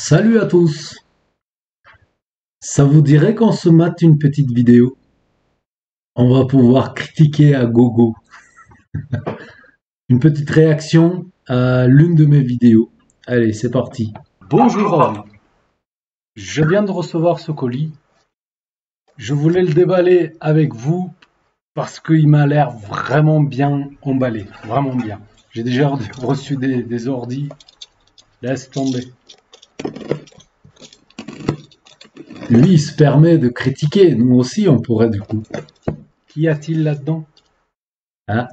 Salut à tous! Ça vous dirait qu'on se mate une petite vidéo? On va pouvoir critiquer à gogo. Une petite réaction à l'une de mes vidéos. Allez, c'est parti. Bonjour à vous. Je viens de recevoir ce colis. Je voulais le déballer avec vous parce qu'il m'a l'air vraiment bien emballé. Vraiment bien. J'ai déjà reçu des ordis. Laisse tomber. Lui, il se permet de critiquer. Nous aussi, on pourrait du coup. Qu'y a-t-il là-dedans? Ah,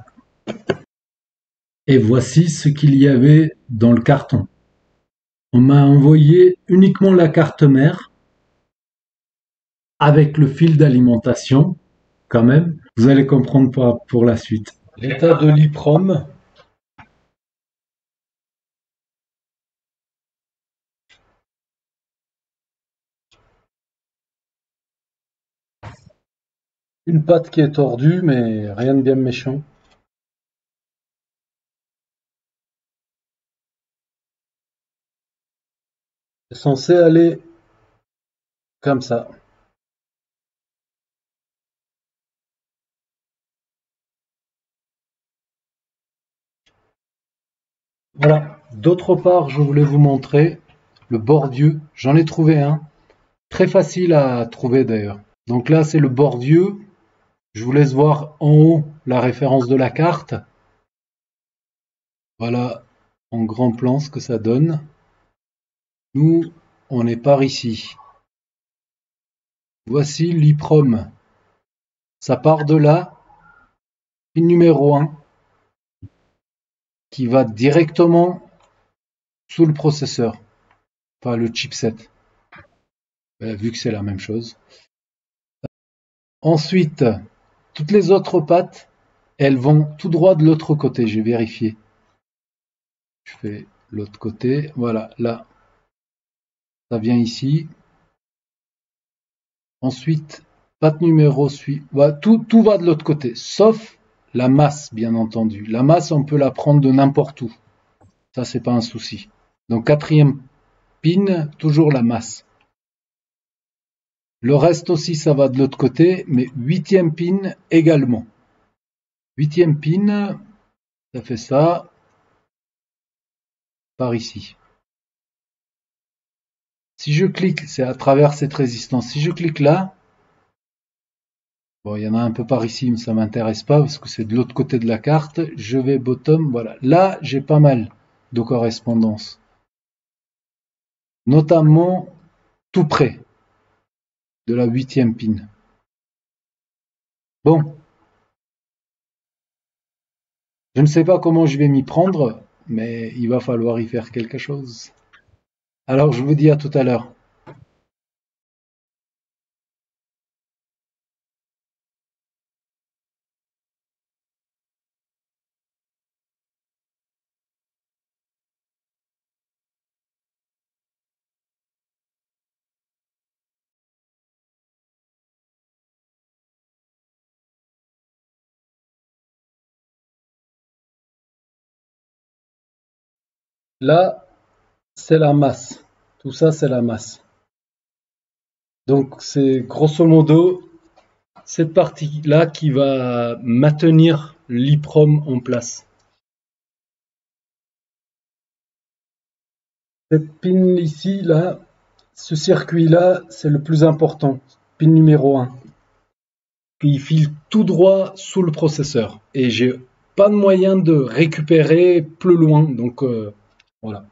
et voici ce qu'il y avait dans le carton. On m'a envoyé uniquement la carte mère avec le fil d'alimentation, quand même. Vous allez comprendre pour la suite. L'état de l'IPROM. Une patte qui est tordue, mais rien de bien méchant. C'est censé aller comme ça. Voilà. D'autre part, je voulais vous montrer le bordieu. J'en ai trouvé un. Très facile à trouver d'ailleurs. Donc là, c'est le bordieu. Je vous laisse voir en haut la référence de la carte. Voilà en grand plan ce que ça donne. Nous, on est par ici. Voici l'IPROM. Ça part de là, pin numéro 1, qui va directement sous le processeur, enfin le chipset, vu que c'est la même chose. Ensuite, toutes les autres pattes, elles vont tout droit de l'autre côté. J'ai vérifié. Je fais l'autre côté. Voilà, là, ça vient ici. Ensuite, patte numéro suivante. Voilà, tout va de l'autre côté, sauf la masse, bien entendu. La masse, on peut la prendre de n'importe où. Ça, c'est pas un souci. Donc, quatrième pin, toujours la masse. Le reste aussi, ça va de l'autre côté, mais huitième pin également. Huitième pin, ça fait ça, par ici. Si je clique, c'est à travers cette résistance. Si je clique là, bon, il y en a un peu par ici, mais ça m'intéresse pas parce que c'est de l'autre côté de la carte. Je vais bottom, voilà. Là, j'ai pas mal de correspondance. Notamment tout près de la huitième pin. Bon, je ne sais pas comment je vais m'y prendre, mais il va falloir y faire quelque chose. Alors, je vous dis à tout à l'heure. Là, c'est la masse. Tout ça, c'est la masse. Donc, c'est grosso modo cette partie-là qui va maintenir l'IPROM en place. Cette pin ici, là, ce circuit-là, c'est le plus important. Pin numéro 1. Puis il file tout droit sous le processeur. Et j'ai pas de moyen de récupérer plus loin. Donc, voilà.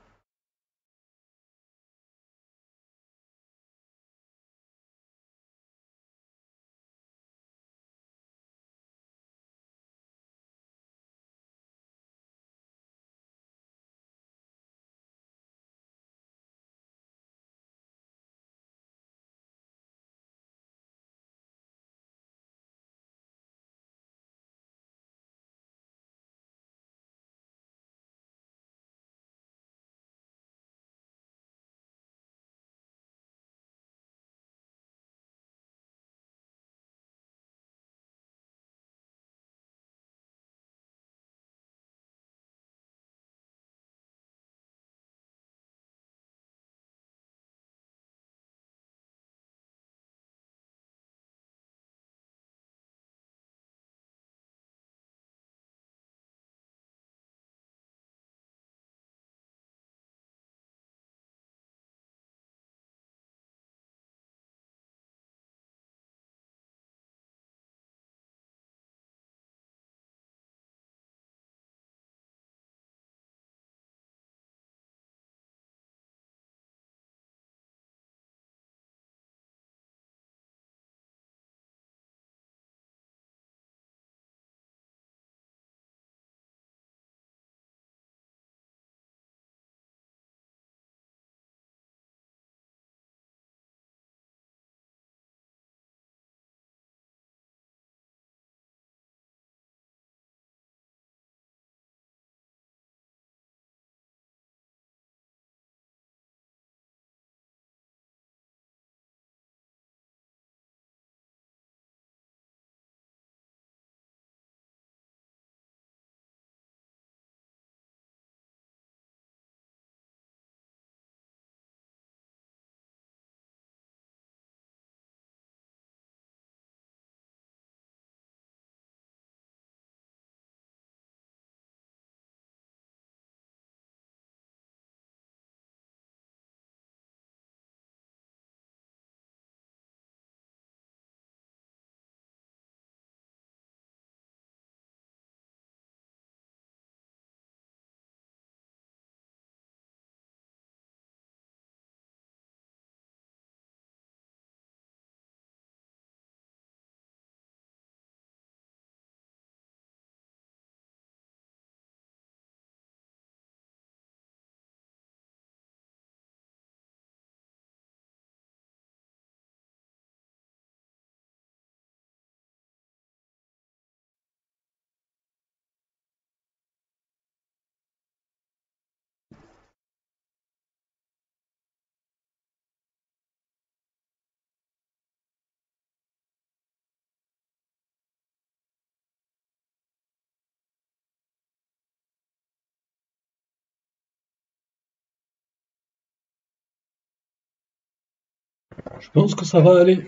Je pense que ça va aller.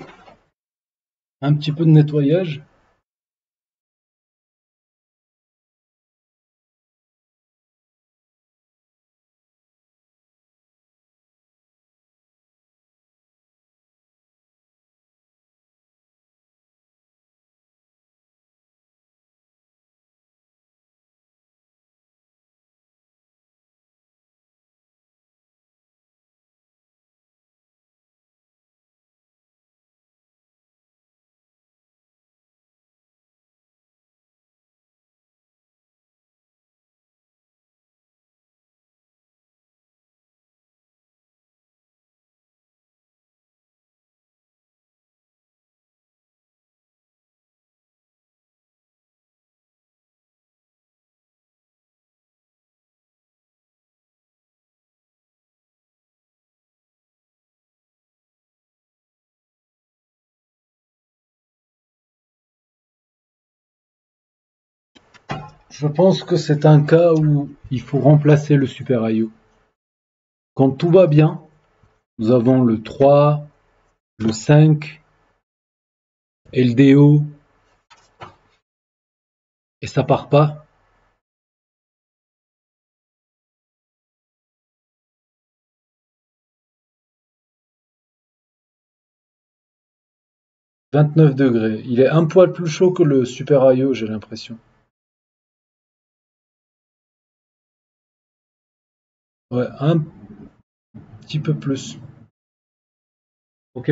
Un petit peu de nettoyage. Je pense que c'est un cas où il faut remplacer le Super IO. Quand tout va bien, nous avons le 3, le 5, LDO, et ça part pas. « 29 degrés. Il est un poil plus chaud que le Super IO, j'ai l'impression. Ouais, un petit peu plus. Ok.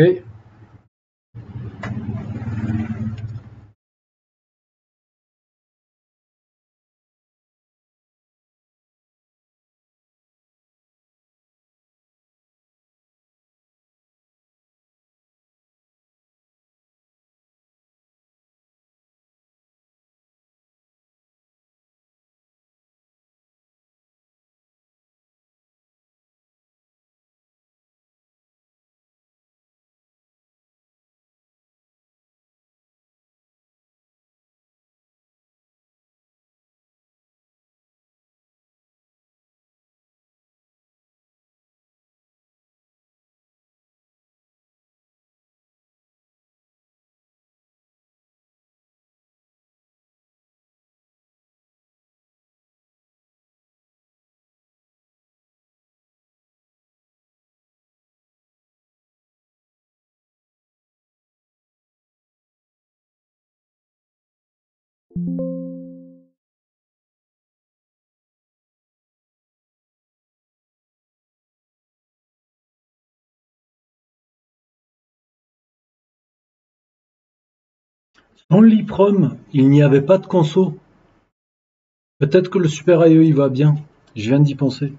'Sans l'EEPROM, il n'y avait pas de conso. Peut-être que le Super IO il va bien. Je viens d'y penser.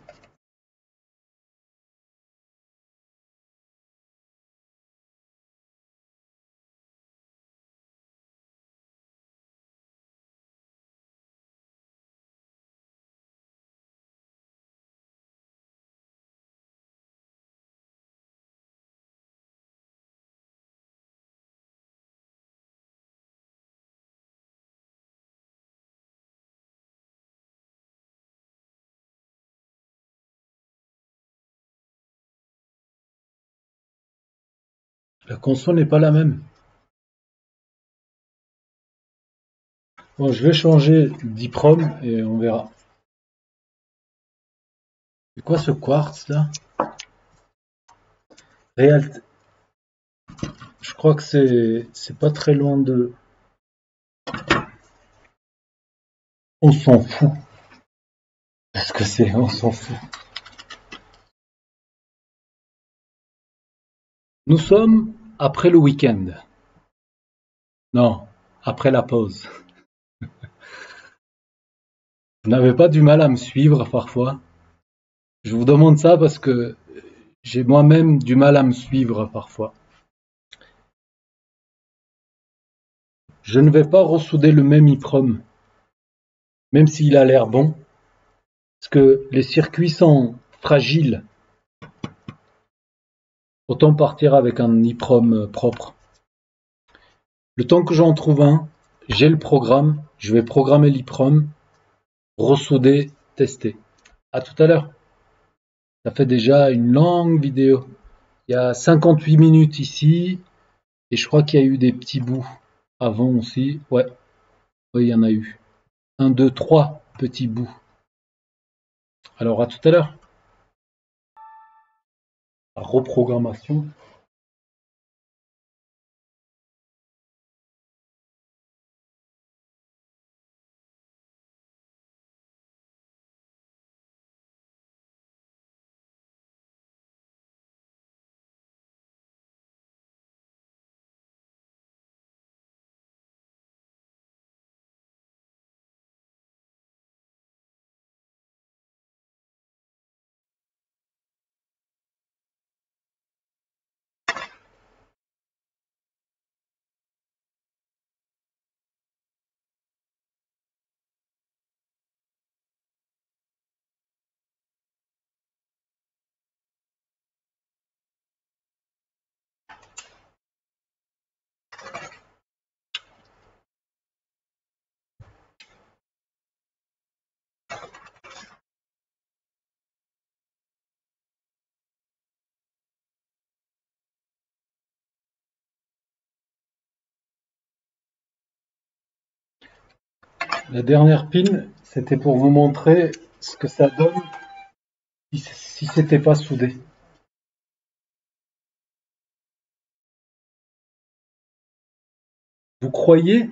La conso n'est pas la même. Bon, je vais changer d'EEPROM et on verra. C'est quoi ce quartz là? Real. Je crois que c'est pas très loin de. On s'en fout. Parce que c'est, on s'en fout. Nous sommes après le week-end. Non, après la pause. Vous n'avez pas du mal à me suivre parfois? Je vous demande ça parce que j'ai moi-même du mal à me suivre parfois. Je ne vais pas ressouder le même EEPROM, même s'il a l'air bon, parce que les circuits sont fragiles. Autant partir avec un EEPROM propre. Le temps que j'en trouve un, j'ai le programme, je vais programmer l'EEPROM, ressouder, tester. À tout à l'heure. Ça fait déjà une longue vidéo. Il y a 58 minutes ici, et je crois qu'il y a eu des petits bouts avant aussi. Ouais, oui, il y en a eu. Un, deux, trois petits bouts. Alors à tout à l'heure. Reprogrammation. La dernière pin, c'était pour vous montrer ce que ça donne si c'était pas soudé. Vous croyez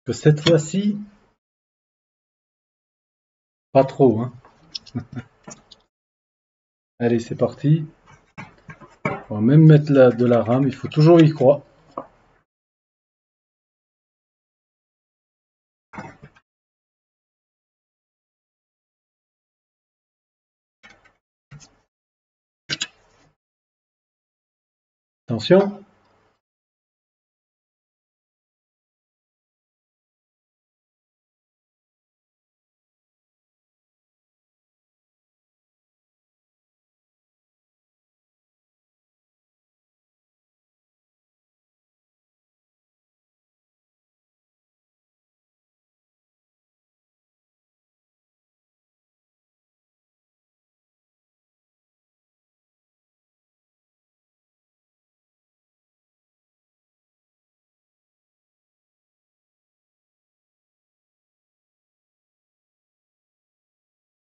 que cette fois-ci, pas trop, hein? Allez, c'est parti. On va même mettre de la rame, il faut toujours y croire. Attention.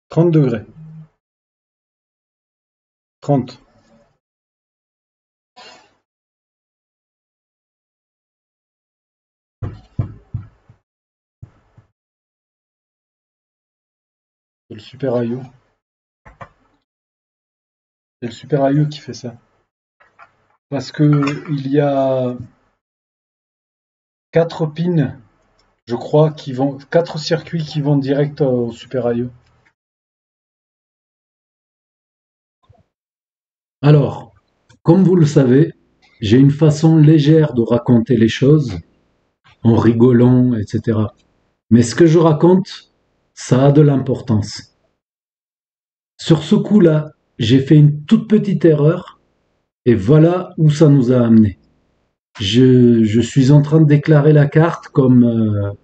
Trente degrés. 30. C'est le super Ayo. C'est le super Ayo qui fait ça. Parce que il y a 4 pins, je crois, qui vont, 4 circuits qui vont direct au super Ayo. Alors, comme vous le savez, j'ai une façon légère de raconter les choses, en rigolant, etc. Mais ce que je raconte, ça a de l'importance. Sur ce coup-là, j'ai fait une toute petite erreur, et voilà où ça nous a amené. Je suis en train de déclarer la carte comme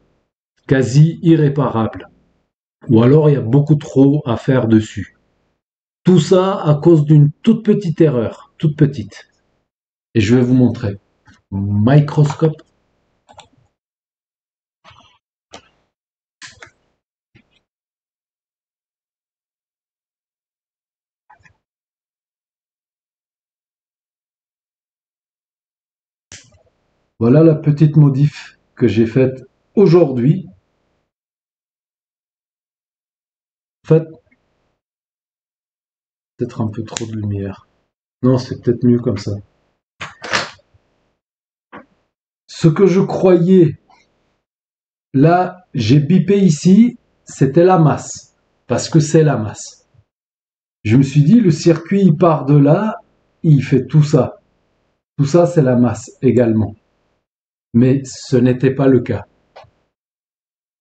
quasi irréparable. Ou alors il y a beaucoup trop à faire dessus. Tout ça à cause d'une toute petite erreur, toute petite. Et je vais vous montrer. Microscope. Voilà la petite modif que j'ai faite aujourd'hui. En fait, peut-être un peu trop de lumière. Non, c'est peut-être mieux comme ça. Ce que je croyais, là, j'ai bipé ici, c'était la masse. Parce que c'est la masse. Je me suis dit, le circuit, il part de là, il fait tout ça. Tout ça, c'est la masse également. Mais ce n'était pas le cas.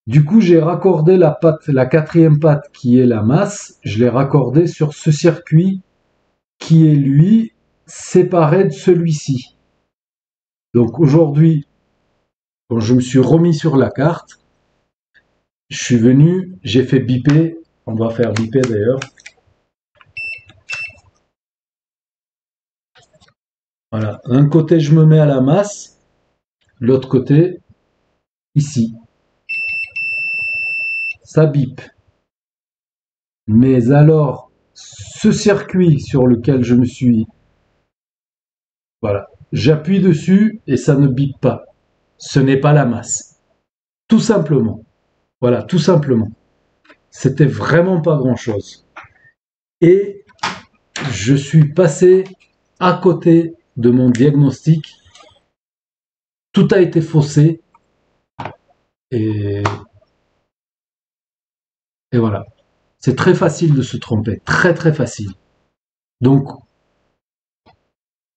Du coup, j'ai raccordé la patte, la quatrième patte qui est la masse, je l'ai raccordée sur ce circuit qui est lui séparé de celui-ci. Donc aujourd'hui, quand je me suis remis sur la carte, je suis venu, j'ai fait biper, on va faire biper d'ailleurs. Voilà. D'un côté, je me mets à la masse, l'autre côté, ici. Ça bip. Mais alors, ce circuit sur lequel je me suis... Voilà. J'appuie dessus et ça ne bip pas. Ce n'est pas la masse. Tout simplement. Voilà, tout simplement. C'était vraiment pas grand-chose. Et je suis passé à côté de mon diagnostic. Tout a été faussé. Et, et voilà. C'est très facile de se tromper. Très très facile. Donc,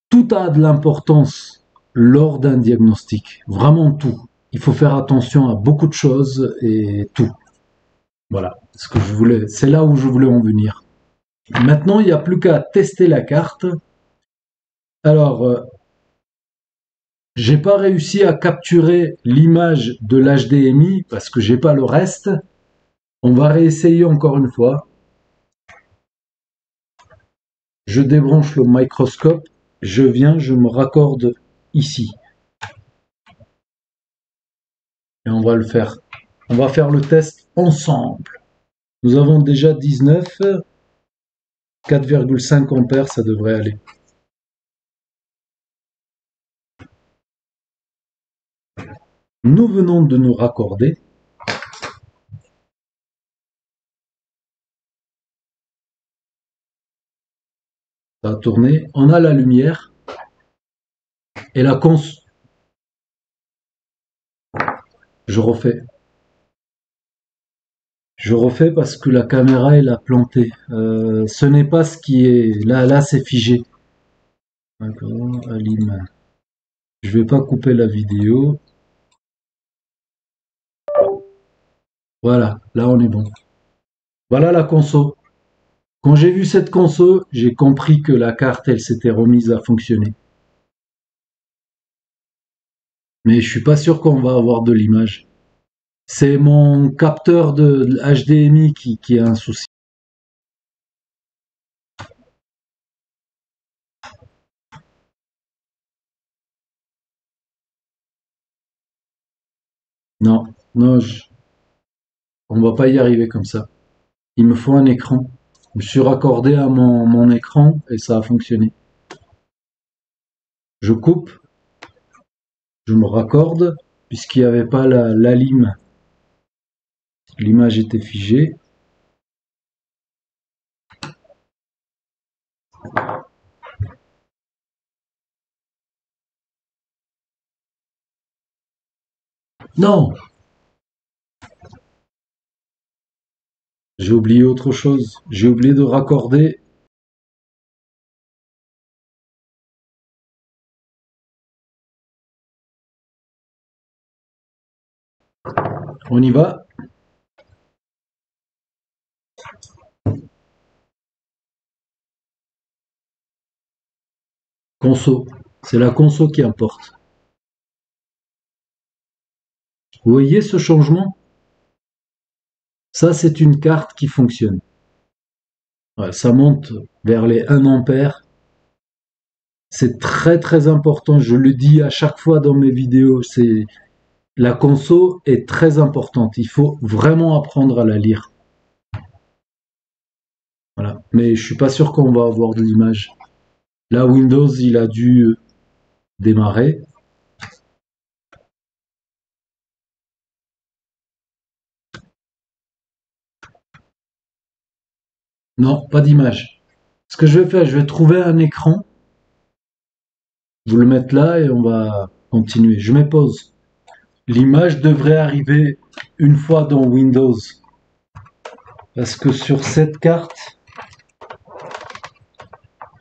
tout a de l'importance lors d'un diagnostic. Vraiment tout. Il faut faire attention à beaucoup de choses et tout. Voilà. Ce que je voulais, c'est là où je voulais en venir. Maintenant, il n'y a plus qu'à tester la carte. Alors, j'ai pas réussi à capturer l'image de l'HDMI parce que j'ai pas le reste. On va réessayer encore une fois. Je débranche le microscope. Je viens, je me raccorde ici. Et on va le faire. On va faire le test ensemble. Nous avons déjà 19. 4,5 ampères, ça devrait aller. Nous venons de nous raccorder. Ça a tourné. On a la lumière. Et la cons... Je refais. Je refais parce que la caméra, elle a planté. Ce n'est pas ce qui est... Là, c'est figé. D'accord, Alim. Je vais pas couper la vidéo. Voilà, là on est bon. Voilà la conso. Quand j'ai vu cette conso, j'ai compris que la carte, elle s'était remise à fonctionner. Mais je suis pas sûr qu'on va avoir de l'image. C'est mon capteur de HDMI qui a un souci. Non, non, on va pas y arriver comme ça. Il me faut un écran. Je me suis raccordé à mon écran et ça a fonctionné. Je coupe, je me raccorde, puisqu'il n'y avait pas la lime. L'image était figée. Non, j'ai oublié autre chose. J'ai oublié de raccorder. On y va. Conso. C'est la conso qui importe. Vous voyez ce changement? Ça, c'est une carte qui fonctionne. Ouais, ça monte vers les 1 ampère. C'est très très important. Je le dis à chaque fois dans mes vidéos. C'est la conso est très importante. Il faut vraiment apprendre à la lire. Voilà. Mais je suis pas sûr qu'on va avoir de l'image. Là, Windows, il a dû démarrer. Non, pas d'image. Ce que je vais faire, je vais trouver un écran, vous le mettre là et on va continuer. Je mets pause. L'image devrait arriver une fois dans Windows. Parce que sur cette carte,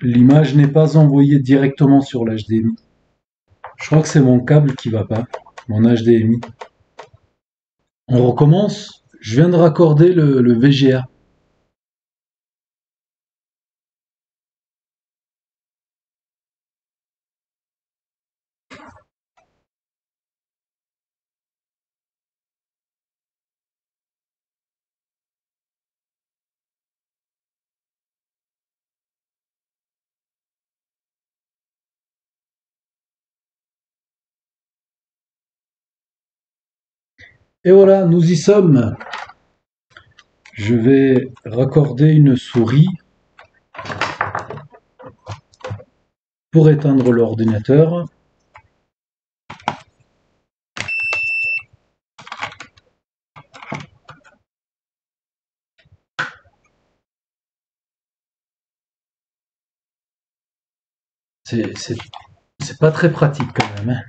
l'image n'est pas envoyée directement sur l'HDMI. Je crois que c'est mon câble qui va pas, mon HDMI. On recommence. Je viens de raccorder le VGA. Et voilà, nous y sommes. Je vais raccorder une souris pour éteindre l'ordinateur. C'est pas très pratique quand même, hein.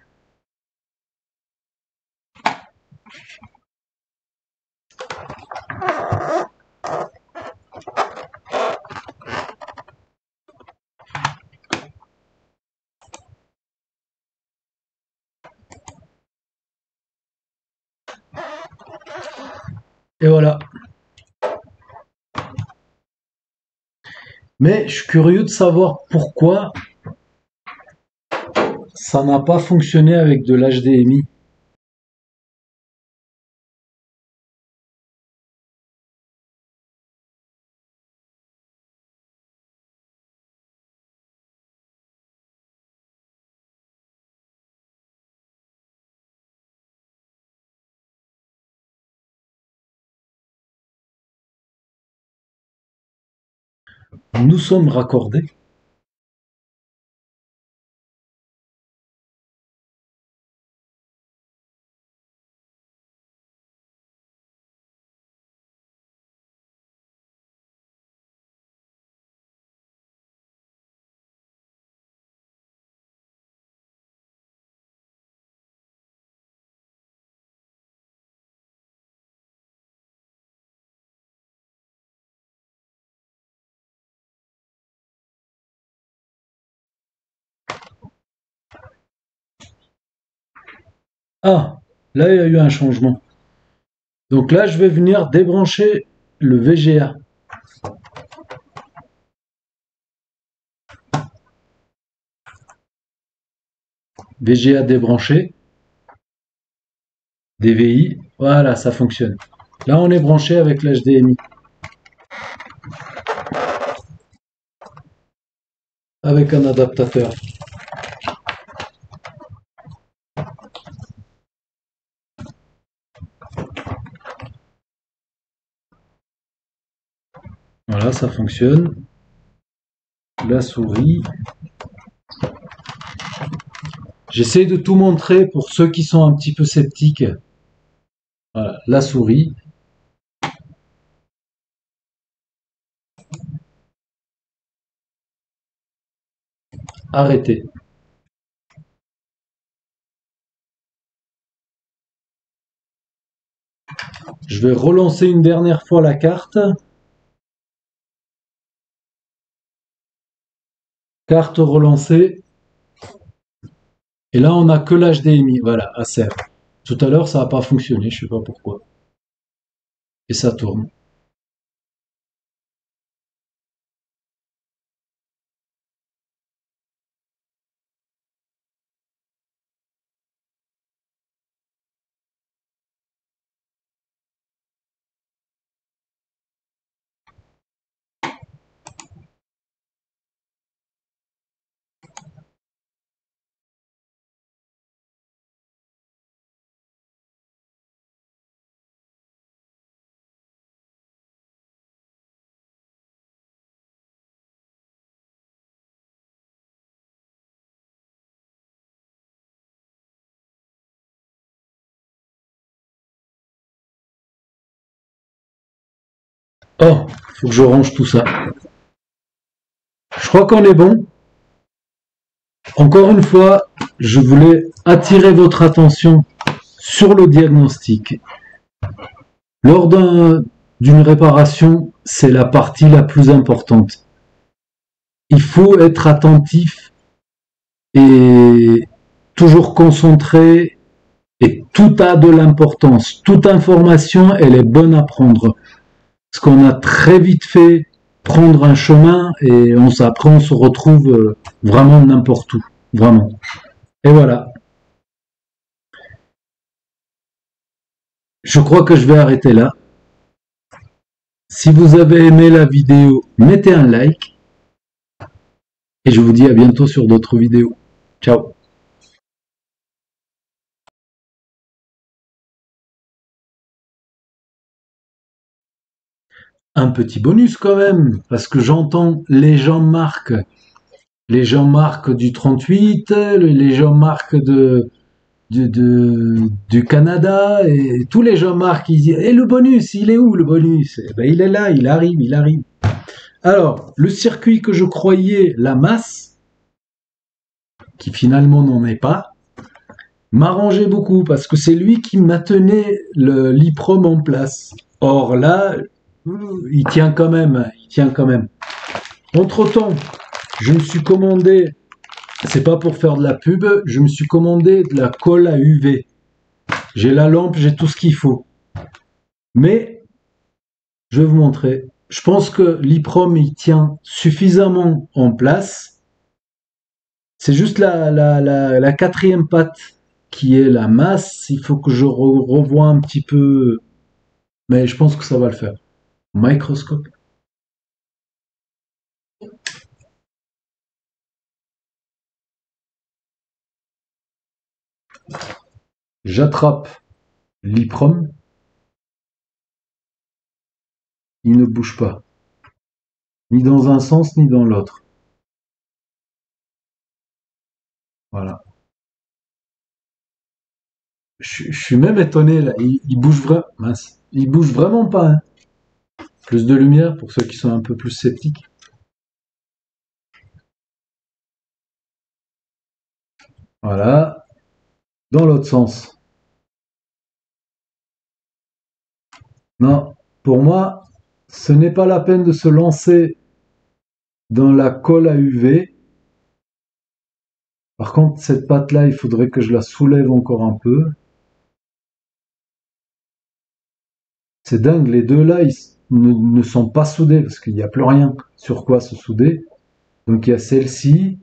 Et voilà. Mais je suis curieux de savoir pourquoi ça n'a pas fonctionné avec de l'HDMI. Nous sommes raccordés. Ah, là il y a eu un changement. Donc là je vais venir débrancher le VGA. VGA débranché. DVI. Voilà, ça fonctionne. Là on est branché avec l'HDMI. Avec un adaptateur. Voilà, ça fonctionne. La souris. J'essaie de tout montrer pour ceux qui sont un petit peu sceptiques. Voilà, la souris. Arrêtez. Je vais relancer une dernière fois la carte. Carte relancée. Et là, on n'a que l'HDMI. Voilà, Acer. Tout à l'heure, ça n'a pas fonctionné, je sais pas pourquoi. Et ça tourne. Oh, faut que je range tout ça. Je crois qu'on est bon. Encore une fois, je voulais attirer votre attention sur le diagnostic. Lors d'une réparation, c'est la partie la plus importante. Il faut être attentif et toujours concentré, et tout a de l'importance. Toute information, elle est bonne à prendre. Parce qu'on a très vite fait prendre un chemin et après on se retrouve vraiment n'importe où. Vraiment. Et voilà. Je crois que je vais arrêter là. Si vous avez aimé la vidéo, mettez un like. Et je vous dis à bientôt sur d'autres vidéos. Ciao. un petit bonus quand même, parce que j'entends les Jean-Marc du 38, les Jean-Marc du Canada, et tous les Jean-Marc, ils disent, et le bonus, il est où le bonus? Eh ben, il est là, il arrive, il arrive. Alors, le circuit que je croyais la masse, qui finalement n'en est pas, m'arrangeait beaucoup parce que c'est lui qui maintenait l'IPROM en place. Or là, il tient quand même, il tient quand même. Entre-temps, je me suis commandé, c'est pas pour faire de la pub, je me suis commandé de la colle à UV. J'ai la lampe, j'ai tout ce qu'il faut. Mais, je vais vous montrer. Je pense que l'IPROM, il tient suffisamment en place. C'est juste la quatrième patte qui est la masse. Il faut que je revoie un petit peu, mais je pense que ça va le faire. Microscope. J'attrape l'IPROM. Il ne bouge pas. Ni dans un sens, ni dans l'autre. Voilà. Je suis même étonné là. Il bouge vraiment. Mince. Il bouge vraiment pas. Hein. Plus de lumière pour ceux qui sont un peu plus sceptiques. Voilà. Dans l'autre sens. Non. Pour moi, ce n'est pas la peine de se lancer dans la colle à UV. Par contre, cette patte-là, il faudrait que je la soulève encore un peu. C'est dingue, les deux là, ils ne sont pas soudés parce qu'il n'y a plus rien sur quoi se souder. Donc il y a celle-ci.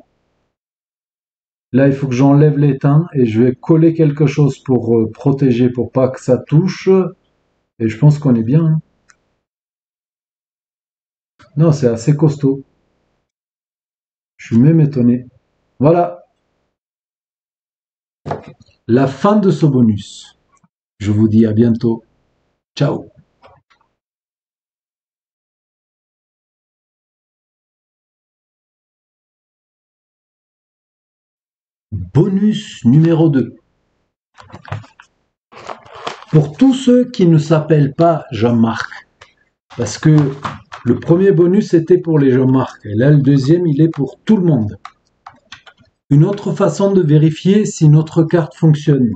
Là, il faut que j'enlève l'étain et je vais coller quelque chose pour protéger, pour pas que ça touche. Et je pense qu'on est bien. Hein. Non, c'est assez costaud. Je suis même étonné. Voilà, la fin de ce bonus. Je vous dis à bientôt. Ciao. Bonus numéro 2. Pour tous ceux qui ne s'appellent pas Jean-Marc, parce que le premier bonus était pour les Jean-Marc, et là le deuxième il est pour tout le monde. Une autre façon de vérifier si notre carte fonctionne.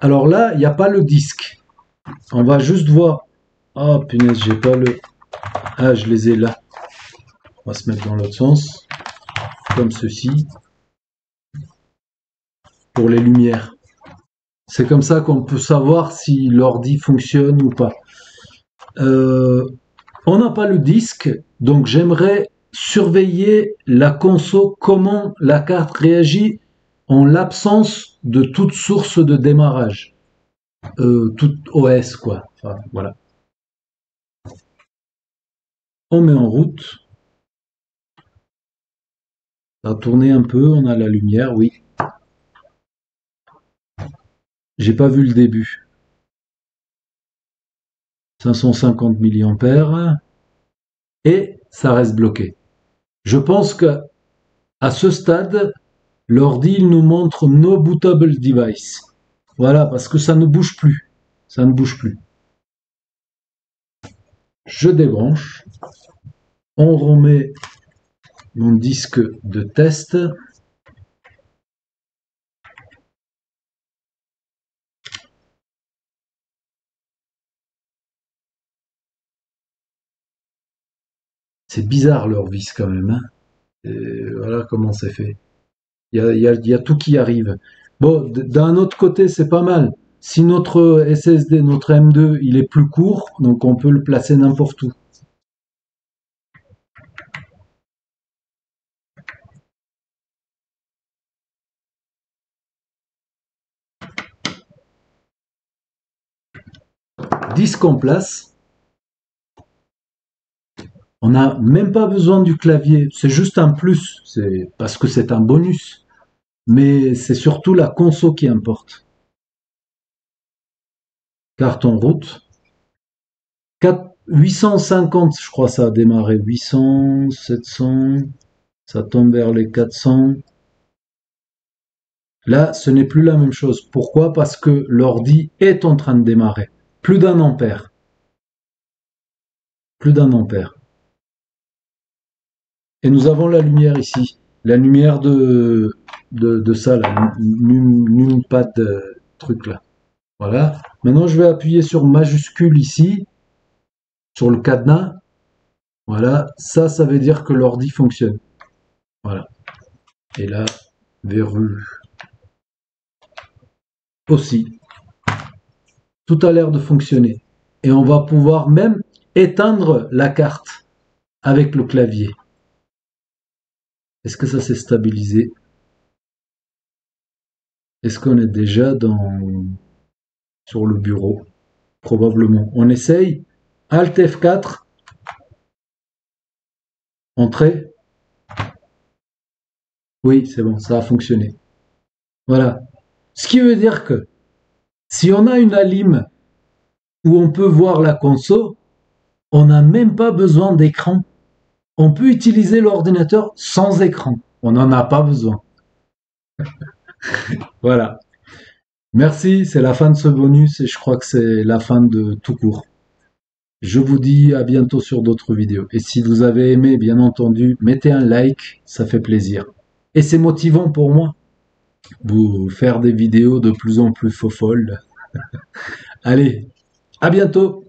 Alors là, il n'y a pas le disque. On va juste voir. Oh punaise, j'ai pas le... Ah, je les ai là. On va se mettre dans l'autre sens. Comme ceci. Pour les lumières. C'est comme ça qu'on peut savoir si l'ordi fonctionne ou pas. On n'a pas le disque, donc j'aimerais surveiller la console, comment la carte réagit en l'absence de toute source de démarrage. Toute OS, quoi. Enfin, voilà. On met en route. Ça a tourné un peu, on a la lumière, oui. J'ai pas vu le début. 550 milliampères. Et ça reste bloqué. Je pense que à ce stade, l'ordi il nous montre no bootable device. Voilà, parce que ça ne bouge plus. Ça ne bouge plus. Je débranche. On remet mon disque de test. C'est bizarre leur vis quand même. Hein. Et voilà comment c'est fait. Il y a tout qui arrive. Bon, d'un autre côté, c'est pas mal. Si notre SSD, notre M2, il est plus court, donc on peut le placer n'importe où. Disque en place. On n'a même pas besoin du clavier. C'est juste un plus. C'est parce que c'est un bonus. Mais c'est surtout la conso qui importe. carte en route. 850, je crois, ça a démarré. 800, 700, ça tombe vers les 400. Là, ce n'est plus la même chose. Pourquoi? Parce que l'ordi est en train de démarrer. Plus d'un ampère. Plus d'un ampère. Et nous avons la lumière ici. La lumière de ça, là. Numpad truc là. Voilà. Maintenant, je vais appuyer sur majuscule ici, sur le cadenas. Voilà. Ça veut dire que l'ordi fonctionne. Voilà. Et là, verrou aussi. Tout a l'air de fonctionner. Et on va pouvoir même éteindre la carte avec le clavier. Est-ce que ça s'est stabilisé? Est-ce qu'on est déjà sur le bureau? Probablement. On essaye. Alt F4. Entrée. Oui, c'est bon, ça a fonctionné. Voilà. Ce qui veut dire que si on a une alim où on peut voir la console, on n'a même pas besoin d'écran. On peut utiliser l'ordinateur sans écran. On n'en a pas besoin. Voilà. Merci, c'est la fin de ce bonus et je crois que c'est la fin de tout court. Je vous dis à bientôt sur d'autres vidéos. Et si vous avez aimé, bien entendu, mettez un like, ça fait plaisir. Et c'est motivant pour moi, vous faire des vidéos de plus en plus folles. Allez, à bientôt!